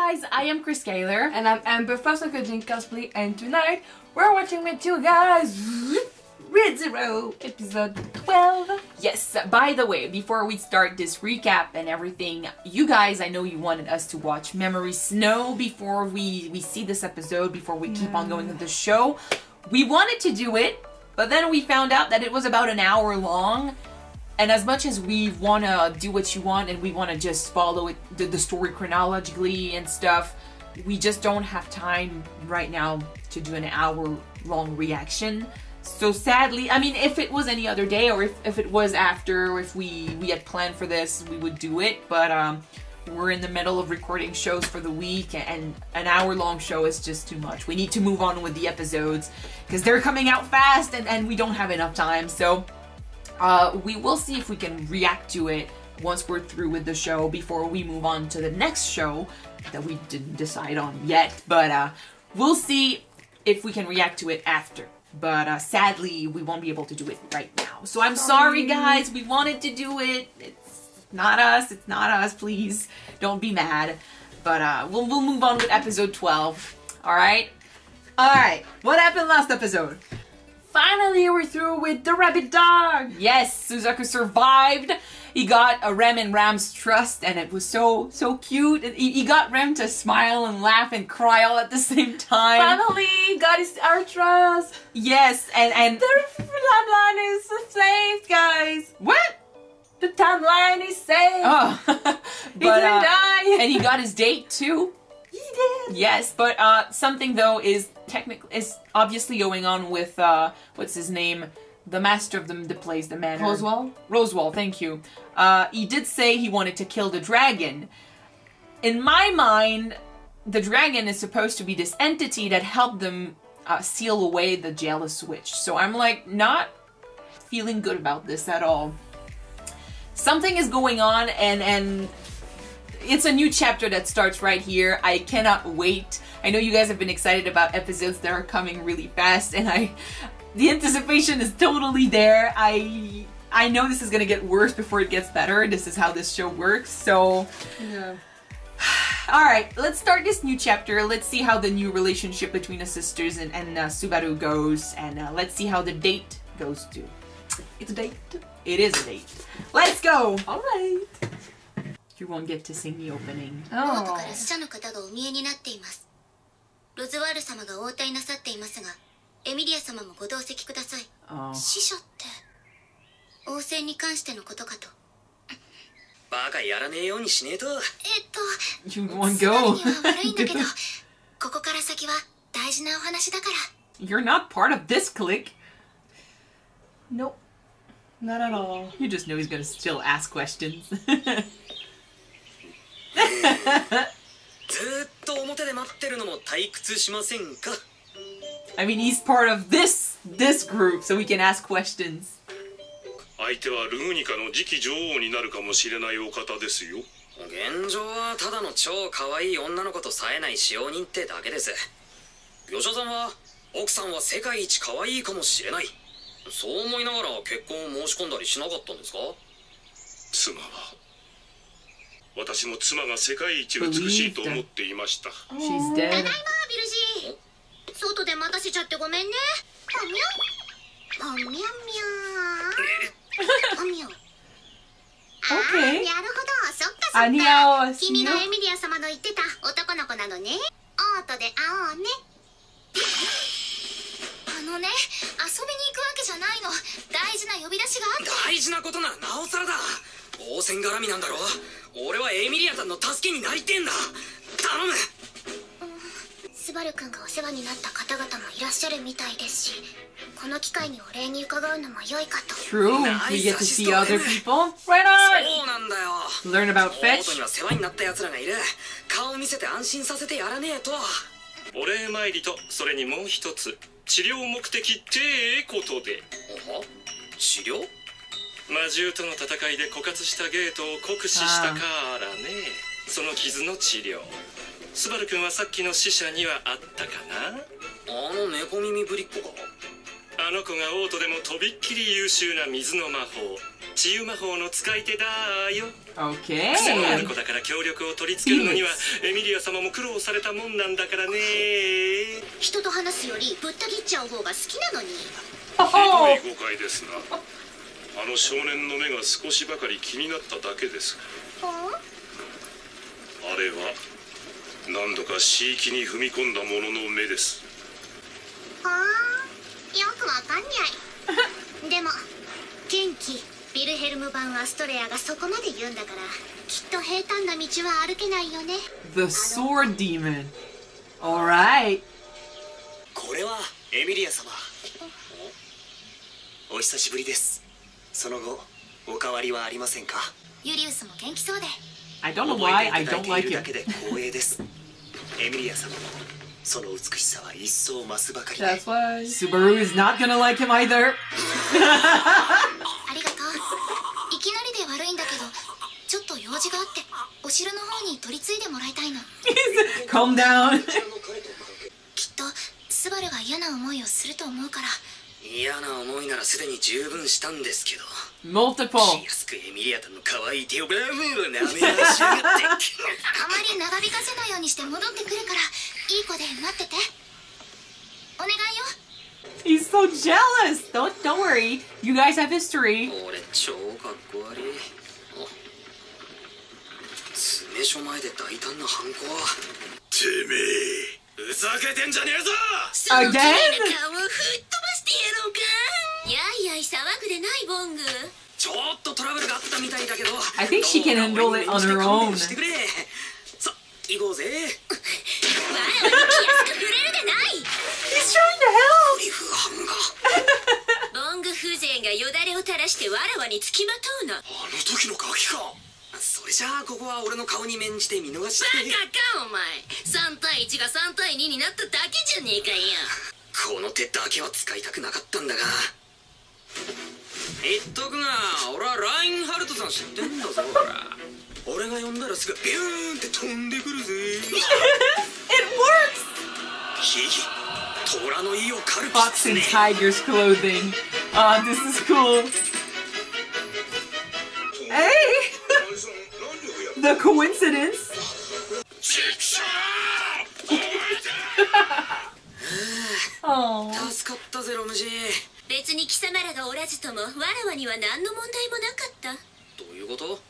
guys, I am Chris Kaler. And I'm Amber Foster-Kujin Cosplay, and tonight we're watching with you guys Red Zero episode 12. Yes, by the way, before we start this recap and everything, you guys, I know you wanted us to watch Memory Snow before we see this episode, before we keep on going with the show. We wanted to do it, but then we found out that it was about an hour long. And as much as we want to do what you want and we want to just follow it, the story chronologically and stuff, we just don't have time right now to do an hour-long reaction. So sadly, I mean, if it was any other day or if it was after, or if we had planned for this, we would do it. But we're in the middle of recording shows for the week and an hour-long show is just too much. We need to move on with the episodes because they're coming out fast and we don't have enough time. So we will see if we can react to it once we're through with the show before we move on to the next show that we didn't decide on yet. But we'll see if we can react to it after. But sadly, we won't be able to do it right now. So I'm sorry guys, we wanted to do it. It's not us, please. Don't be mad. But we'll move on with episode 12. Alright? Alright, what happened last episode? Finally, we're through with the rabbit dog! Yes, Suzaku survived. He got Rem and Ram's trust, and it was so cute. He got Rem to smile and laugh and cry all at the same time. Finally, got our trust! Yes, and the timeline is saved, guys! What? The timeline is saved! Oh, he didn't die! And he got his date too. He did! Yes, but something though is obviously going on with what's his name? The master of the place, the manor. Roswell? Roswell, thank you. He did say he wanted to kill the dragon. In my mind, the dragon is supposed to be this entity that helped them seal away the jealous witch. So I'm like not feeling good about this at all. Something is going on and it's a new chapter that starts right here. I cannot wait. I know you guys have been excited about episodes that are coming really fast, and the anticipation is totally there. I know this is gonna get worse before it gets better. This is how this show works, so... Yeah. Alright, let's start this new chapter. Let's see how the new relationship between the sisters and Subaru goes, and let's see how the date goes too. It's a date. It is a date. Let's go! Alright. You won't get to sing the opening. Oh. ロズワール様が応対なさっていますが、エミリア様もご同席ください。死者って王政に関してのことかと。バカやらねえようにしねえと。You won't go. には悪いんだけど、ここから先は大事なお話だから。You're not part of this clique. Nope. Not at all. You just know he's gonna still ask questions. ずっと表で待ってるのも退屈しませんか? I mean, he's part of this group, so we can ask questions. 相手はルーニカの次期女王になるかもしれないお方ですよ。現状はただの超可愛い女の子と冴えない使用人ってだけです。業者さんは奥さんは世界一可愛いかもしれない。そう思いながら結婚を申し込んだりしなかったんですか? 妻は私も妻が世界一美しいと思っていました。 She's dead. ただいまビルジー。外で待たせちゃってごめんね。おみょ。おみょみょ。おみょ。Okay. なるほど、そっかそっか。君のエミリア様の言ってた男の子なのね。オートで会おうね。遊びに行くわけじゃないの。大事な呼び出しがあって。大事なことならなおさらだ。王戦絡みなんだろ。俺はエミリアさんの助けになりてんだ。頼む。スバル君がお世話になった方々もいらっしゃるみたいですし、この機会にお礼に伺うのも良いかと。 True. We get to see other people. Right on. そうなんだよ。 Learn about オー fetch. トには世話になった奴らがいる。顔見せて安心させてやらねえと。お礼参りとそれにもう一つ治療目的ってことで。治療？魔獣との戦いで枯渇したゲートを酷使したからね。その傷の治療。スバル君はさっきの死者にはあったかな？あの猫耳ぶりっ子か？あの子がオートでもとびっきり優秀な水の魔法治癒魔法の使い手だよ。Okay. 癖のある子だから協力を取り付けるのにはエミリア様も苦労されたもんなんだからね。人と話すよりぶった切っちゃう方が好きなのに。ひどい誤解ですな。あの少年の目が少しばかり気になっただけです。あれは何度か私域に踏み込んだものの目です。よくわかんにゃい。でも元気ビルヘルム版アストレアがそこまで言うんだから、きっと平坦な道は歩けないよね。 The Sword Demon. Alright. これはエミリア様、お久しぶりです。その後お変わりはありませんか？ユリウスも元気そうで。 I don't know 覚え why て I いただ don't いてい like る him. だけで光栄です。エミリア様もその美しさは一層増すばかりで。 That's why. Subaru is not gonna like him either. ありがとう。いきなりで悪いんだけど、ちょっと用事があってお城の方に取り継いでもらいたいの。Calm down. きっとスバルが嫌な思いをすると思うから。嫌な思いならすでに十分したんですけど。 Multiple. 気安くエミリアタンの可愛い手をブラブラ舐めらしやがって。あまり長引かせないようにして戻ってくるから、いい子で待ってて。お願いよ。 He's so jealous. Don't worry. You guys have history. 俺超かっこ悪い。詰め所前で大胆な犯行。てめえふざけてんじゃねえぞ。その綺麗 Again? な顔を吹っ飛ばしてやろうか。やいやい騒ぐでないボング。ちょっとトラブルがあったみたいだけど。 I think she can handle it on her own. してくれ。さ、行こうぜ。わらわに気安く触れるでない。 He's trying to help. リフハンが。ボング風情がよだれを垂らしてわらわにつきまとうな。あの時のガキか。それじゃあここは俺の顔に免じて見逃して。バカかお前。3対1が3対2になっただけじゃねえかよ。この手だけは使いたくなかったんだが。言っとくが、俺はラインハルトさん知ってんだぞ。俺が呼んだらすぐビューンって飛んでくるぜ。 It works. ひひ、虎の意を狩る Fox and Tiger's clothing. This is cool. Hey! The coincidence. 助かったぜロムジー。別に貴様らがおらずともわらわには何の問題もなかった。どういうこと？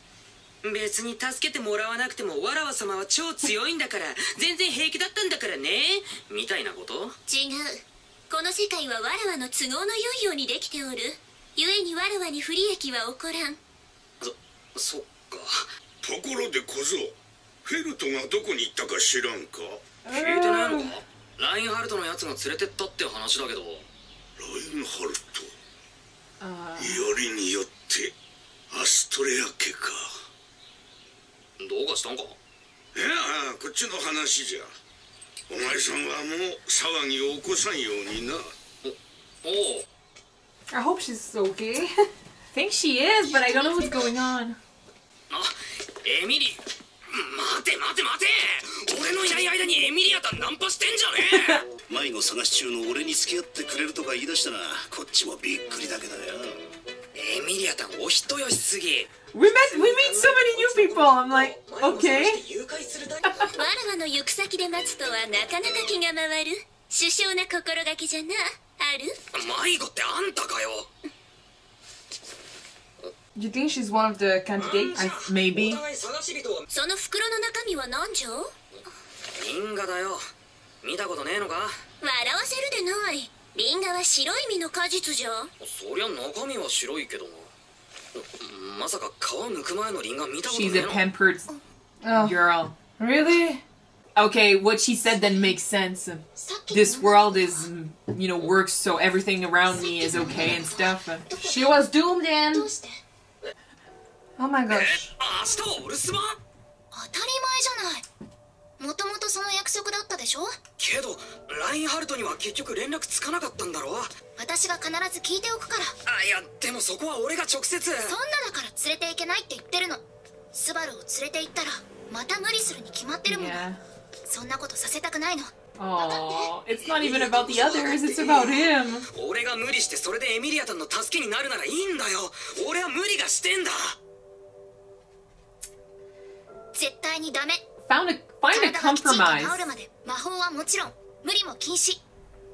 別に助けてもらわなくてもわらわ様は超強いんだから全然平気だったんだからねみたいなこと？違う。この世界はわらわの都合の良いようにできておる。故にわらわに不利益は起こらん。そっか。ところで小僧、フェルトがどこに行ったか知らんか？聞いてないのか？ラインハルトのやつが連れてったって話だけど。ラインハルト、よりによってアストレア家か。どうかしたんか？いや、こっちの話じゃ。お前さんはもう騒ぎを起こさんようにな。おう。 I hope she's okay. I think she is, but I don't know what's going on. あ、エミリ。待て待て待て。俺のいない間にエミリアタンナンパしてんじゃねえ。迷子探し中の俺に付き合ってくれるとか言い出したらこっちもびっくりだけどよ。エミリアタンお人よしすぎ。We meet so many new people. I'm like, okay. わらわの行く先で待つとはなかなか気が回る。殊勝な心がけじゃな。ある？迷子ってあんたかよ。 Do you think she's one of the candidates? Maybe. その袋の中身は何じゃ？リンガだよ。見たことねえのか？笑わせるでない。リンガは白い実の果実じゃ。そりゃ中身は白いけどな。まさか皮むく前のリンガ見たことね She's え a の？ pampered girl. Really? Okay, what she said then makes sense. This world is, works so everything around me is okay and stuff. She was doomed then. どうして？ Oh my gosh. 明日お留守番？当たり前じゃない。もともとその約束だったでしょ？けどラインハルトには結局連絡つかなかったんだろ？私が必ず聞いておくから。あ、いやでもそこは俺が直接。そんなだから連れて行けないって言ってるの。スバルを連れて行ったらまた無理するに決まってるもの。Yeah. そんなことさせたくないの。Oh, it's not even about the others, it's about him. 俺が無理してそれでエミリアタンの助けになるならいいんだよ。俺は無理がしてんだ。絶対にダメ。 Find a compromise. 治るまで魔法はもちろん無理も禁止。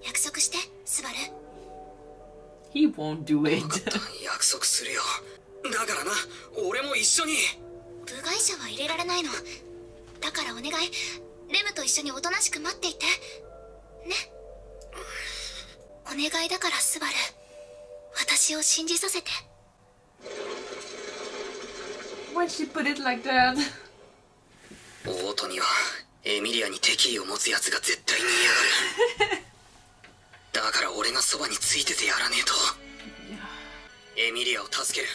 約束して、スバル。 He won't do it. 約束するよ。だからな、俺も一緒に。部外者は入れられないの。だからお願い、レムと一緒におとなしく待っていて。ね。お願いだからスバル。私を信じさせて。Why'd she put it like that? オートにはエミリアに敵意を持つやつが絶対に嫌がる。だから俺がそばについててやらねえと。エミリアを助ける。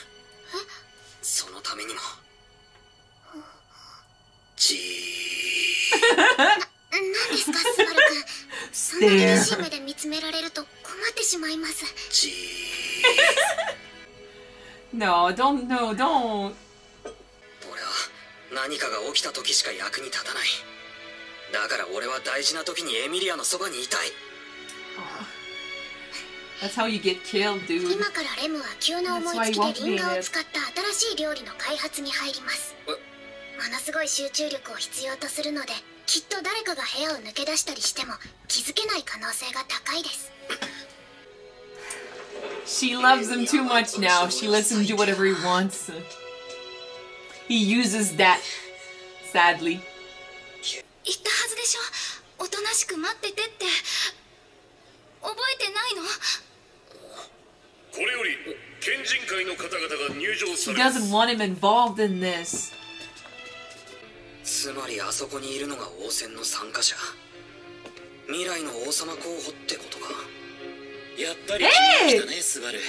そのためにも。じー。何ですか、スバル君。そんな厳しい目で見つめられると困ってしまいます。じー。No, don't. 俺は何かが起きた時しか役に立たない。だから俺は大事な時にエミリアのそばにいたい。That's how you get killed, dude. 今からレムは急な思いつきでリンガーを使った新しい料理の開発に入ります。ものすごい集中力を必要とするので、きっと誰かが部屋を抜け出したりしても気づけない可能性が高いです。 She loves him too much now. She lets him do whatever he wants. He uses that, sadly. 言ったはずでしょ。おとなしく待っててって。覚えてないの？これより県人会の方々が入場 She されます。 doesn't want him involved in this. つまりあそこにいるのが王戦の参加者。未来の王様候補ってことか。やっぱり君が来たね、スバル。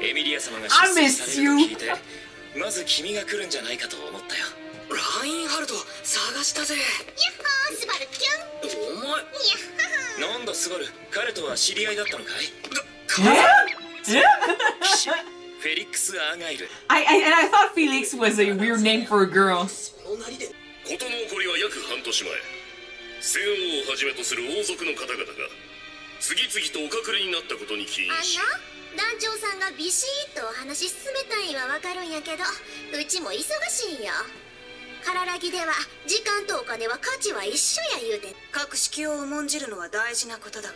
エミリア様が出世されると聞いて、まず君が来るんじゃないかと思ったよ。ラインハルト探したぜ。やっほー、スバルキュン。お前。やっはは。なんだスバル、彼とは知り合いだったのかい？フェリックス・アーガイル。 I thought Felix was a weird name for a girl. 事の起こりは約半年前、戦王をはじめとする王族の方々が次々とお隠れになったことに起因し、団長さんがビシッとお話進めたいんはわかるんやけど、うちも忙しいんよ。カララギでは時間とお金は価値は一緒や言うて。格式を重んじるのは大事なことだが、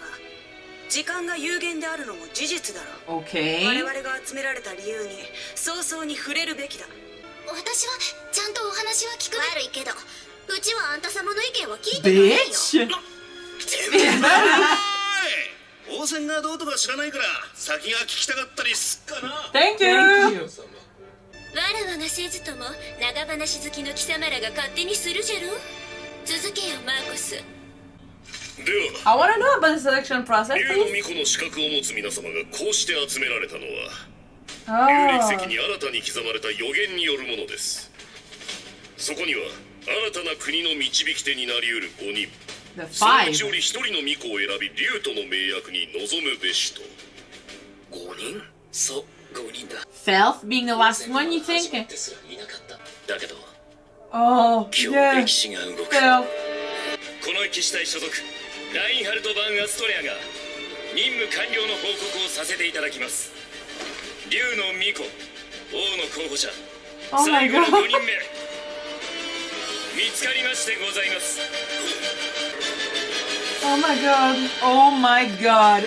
時間が有限であるのも事実だろう。 Okay. 我々が集められた理由に早々に触れるべきだ。私はちゃんとお話は聞く。悪いけど、うちはあんた様の意見は聞いてないよ。 Bitch. おい、王戦がどうとか知らないから先が聞きたかったりすっかな。 Thank you. わらわがせずとも長話好きの貴様らが勝手にするじゃろ。続けよ、マーコス。で I は want to know about the selection process, 竜の please. 巫女の資格を持つ皆様がこうして集められたのは、有力 Oh. 石に新たに刻まれた予言によるものです。そこには新たな国の導き手になりうる5人、 The そのう five. ちより1人の巫女を選び竜との盟約に臨むべしと。5人？そう、5人だ。 Felth being the last one, you 始まっ think? てすらいなかった。だけど Oh, 今 yeah. 日歴史が動く。 Phil. この騎士隊所属ラインハルト・バン・アストレアが任務完了の報告をさせていただきます。竜の巫女、王の候補者、 Oh my 最後の god. 5人目見つかりましてございます。 Oh my god. Oh my god.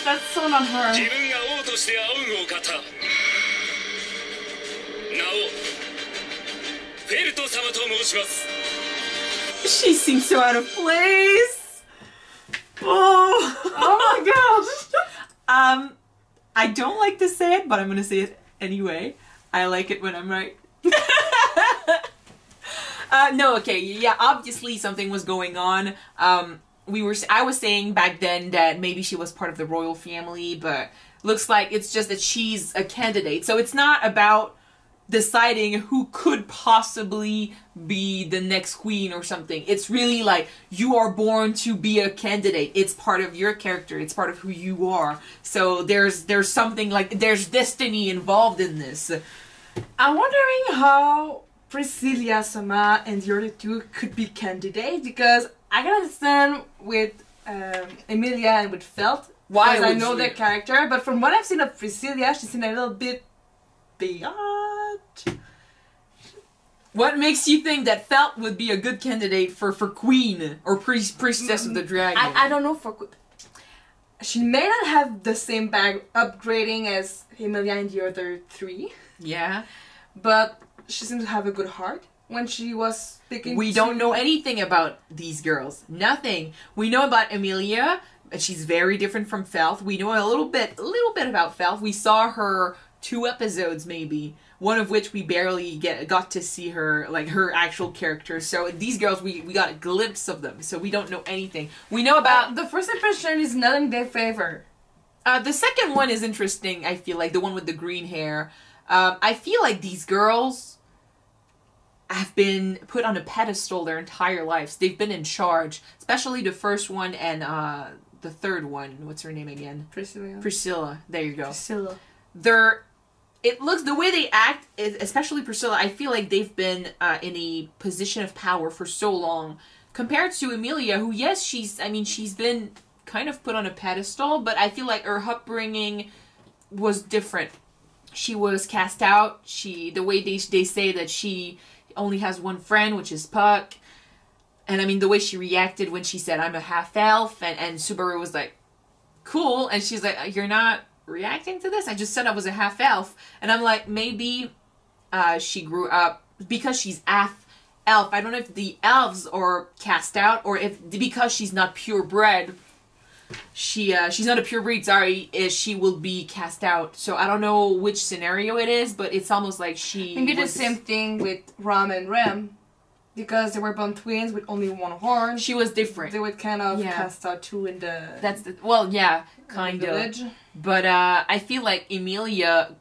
That's so not her. 自分が王として仰ぐお方、名をフェルト様と申します。 She seems so out of place. Oh. Oh my gosh. I don't like to say it, but I'm gonna say it anyway. I like it when I'm right. No, okay, yeah, obviously something was going on. I was saying back then that maybe she was part of the royal family, but looks like it's just that she's a candidate. So it's not about deciding who could possibly be the next queen or something. It's really like you are born to be a candidate. It's part of your character. It's part of who you are. So there's something like there's destiny involved in this. I'm wondering how Priscilla-sama and the other two could be candidates, because I can understand with Emilia and with Felt, Why because I would know you? their character, but from what I've seen of Priscilla, she seems a little bit beyond. What makes you think that Felt would be a good candidate for Queen or Priestess of the Dragon? I don't know for... She may not have the same bag upgrading as Emilia and the other three, Yeah. but she seems to have a good heart when she was speaking. We don't know anything about these girls. Nothing. We know about Emilia, and she's very different from Felt. We know a little bit about Felt. We saw her 2 episodes maybe, one of which we barely got to see her, like her actual character. So these girls, we got a glimpse of them, so we don't know anything. We know about... The first impression is not in their favor. The second one is interesting, I feel like, the one with the green hair. I feel like these girls have been put on a pedestal their entire lives. They've been in charge, especially the first one and the third one. What's her name again? Priscilla. There you go. Priscilla. It looks, the way they act, especially Priscilla, I feel like they've been in a position of power for so long. Compared to Emilia, who, yes, she's been kind of put on a pedestal, but I feel like her upbringing was different. She was cast out. The way they say that she only has one friend, which is Puck. And I mean, the way she reacted when she said, I'm a half-elf, and Subaru was like, cool. And she's like, you're not reacting to this? I just said I was a half-elf. And I'm like, maybe she grew up because she's half-elf. I don't know if the elves are cast out or if because she's not purebred, she's not a pure breed, sorry, she will be cast out. So I don't know which scenario it is, but it's almost like she Maybe the same thing with Ram and Rem, because they were born twins with only one horn. She was different. They would kind of cast out two in the... Kind of. Village. But I feel like Emilia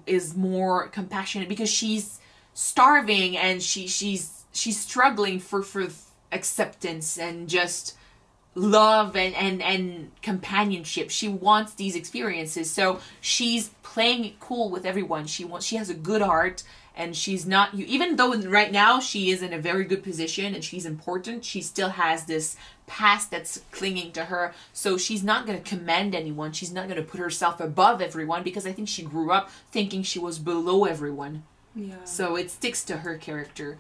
is more compassionate because she's starving and she's struggling for acceptance and just love and companionship. She wants these experiences, so she's playing it cool with everyone. She has a good heart, and she's not, even though right now she is in a very good position and she's important, she still has this past that's clinging to her. So she's not going to commend anyone. She's not going to put herself above everyone, because I think she grew up thinking she was below everyone. Yeah. So it sticks to her character.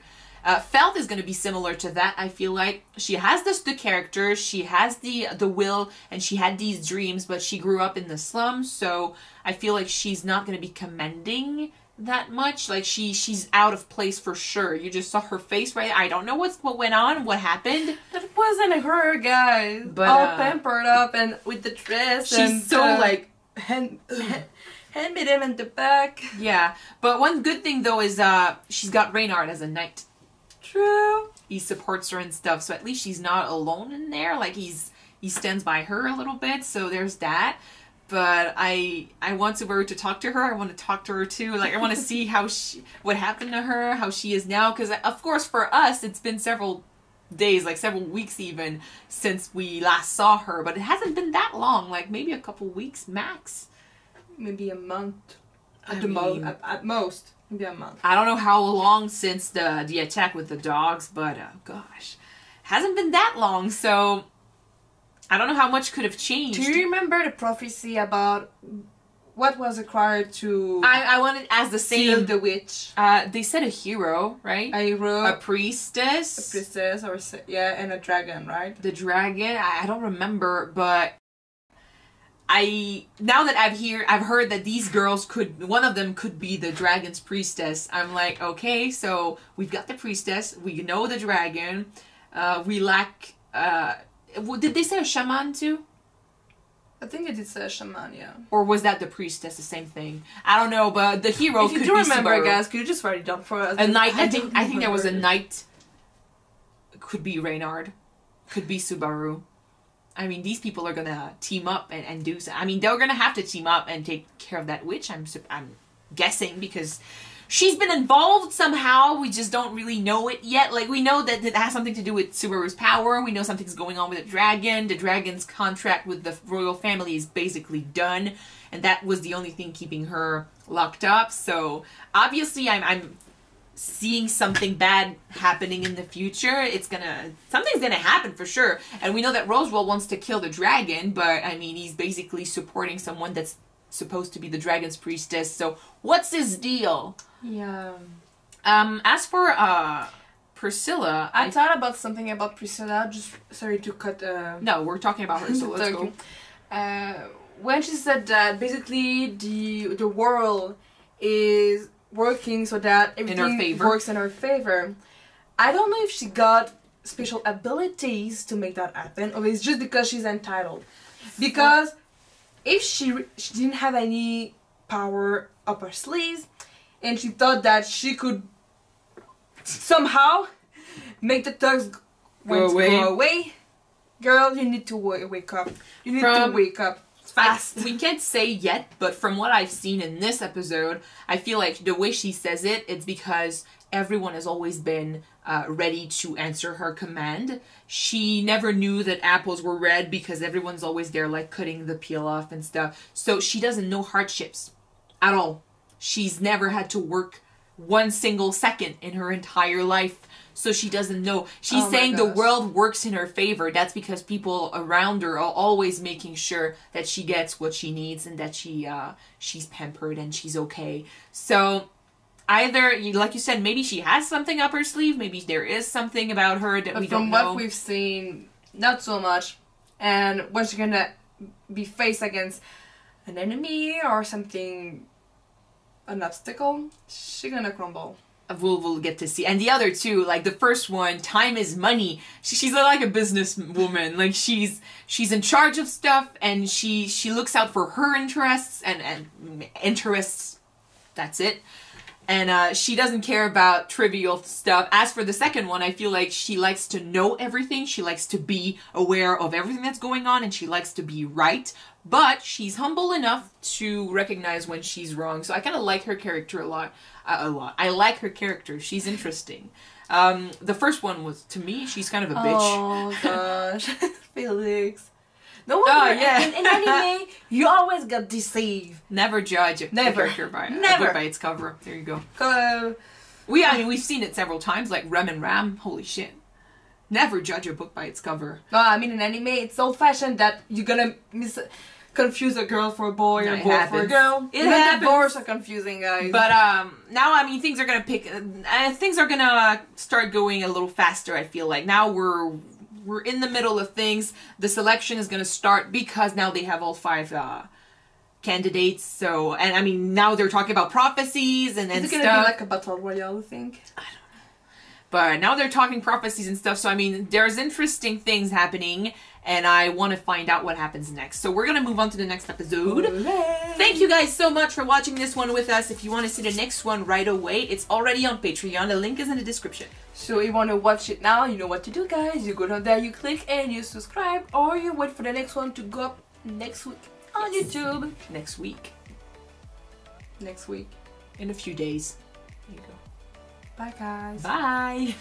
Felt is going to be similar to that, I feel like. She has the character, she has the will, and she had these dreams, but she grew up in the slums, so I feel like she's not going to be commending that much. Like, she's out of place for sure. You just saw her face, right? I don't know what went on, what happened. That wasn't her, guys. But, all pampered up and with the dress. She's and so, like... hand me them in the back. Yeah, but one good thing, though, is she's got Reinhard as a knight. True. He supports her and stuff, so at least she's not alone in there. Like, he stands by her a little bit, so there's that. But I want Subaru to talk to her. I want to talk to her too. Like, I want to see what happened to her, how she is now. Because, of course, for us, it's been several days, like several weeks even, since we last saw her. But it hasn't been that long. Like, maybe a couple weeks max. Maybe a month. At most. Maybe a month. I don't know how long since the attack with the dogs, but gosh, hasn't been that long. So I don't know how much could have changed. Do you remember the prophecy about what was required to? I wanted to ask the seal same. the witch. They said a hero, right? A hero, a priestess, and a dragon, right? The dragon. I don't remember, but now that I've heard that these girls one of them could be the dragon's priestess. I'm like, okay, so we've got the priestess, we know the dragon, we lack, did they say a shaman too? I think it did say a shaman, yeah. Or was that the priestess, the same thing? I don't know, but the hero could be Subaru. If you do remember, guys, could you just write it down for us? A knight, I think there was a knight, could be Reinhard, could be Subaru. I mean, these people are gonna team up and do so. I mean, they're gonna have to team up and take care of that witch. I'm guessing, because she's been involved somehow. We just don't really know it yet. Like, we know that it has something to do with Subaru's power. We know something's going on with the dragon. The dragon's contract with the royal family is basically done, and that was the only thing keeping her locked up. So obviously, I'm seeing something bad happening in the future. Something's gonna happen for sure. And we know that Roswell wants to kill the dragon, but I mean, he's basically supporting someone that's supposed to be the dragon's priestess. So what's his deal? Yeah. As for Priscilla, I thought about something about Priscilla. Just sorry to cut. No, we're talking about her. So let's go. When she said that basically the world is working so that everything works in her favor, I don't know if she got special abilities to make that happen, or it's just because she's entitled. Because if she didn't have any power up her sleeves, and she thought that she could somehow make the thugs go away, girl, you need to wake up. You need to wake up fast. We can't say yet, but from what I've seen in this episode, I feel like the way she says it's because everyone has always been ready to answer her command. She never knew that apples were red because everyone's always there, like, cutting the peel off and stuff. So she doesn't know hardships at all. She's never had to work one single second in her entire life. So she doesn't know. She's saying the world works in her favor. That's because people around her are always making sure that she gets what she needs and that she's pampered and she's okay. So either, like you said, maybe she has something up her sleeve. Maybe there is something about her that we don't know. From what we've seen, not so much. And when she's gonna be faced against an enemy or something, an obstacle, she's gonna crumble. We'll get to see. And the other two, like the first one, time is money. She's like a businesswoman. Like she's in charge of stuff, and she looks out for her interests and interests. That's it. And she doesn't care about trivial stuff. As for the second one, I feel like she likes to know everything. She likes to be aware of everything that's going on, and she likes to be right. But she's humble enough to recognize when she's wrong. So I kind of like her character a lot. I like her character. She's interesting. The first one was, to me, she's kind of a bitch. Oh gosh, Felix. No wonder, in anime, you always get deceived. Never judge a character by a book by its cover. There you go. We've seen it several times, like Rem and Ram. Holy shit. Never judge a book by its cover. No, I mean in anime, it's old-fashioned that you're gonna confuse a girl for a boy or a boy for a girl. It happens. Divorce are confusing, guys. But now, I mean, things are gonna things are gonna start going a little faster. I feel like now we're in the middle of things. The selection is gonna start because now they have all 5 candidates. So, and I mean, now they're talking about prophecies and stuff. Is it gonna be like a battle royale thing? I don't know. But now they're talking prophecies and stuff. So, I mean, there's interesting things happening. And I want to find out what happens next. So we're going to move on to the next episode. Hooray. Thank you guys so much for watching this one with us. If you want to see the next one right away, it's already on Patreon. The link is in the description. So if you want to watch it now, you know what to do, guys. You go down there, you click, and you subscribe. Or you wait for the next one to go up next week on YouTube. Next week. Next week. In a few days. There you go. Bye, guys. Bye.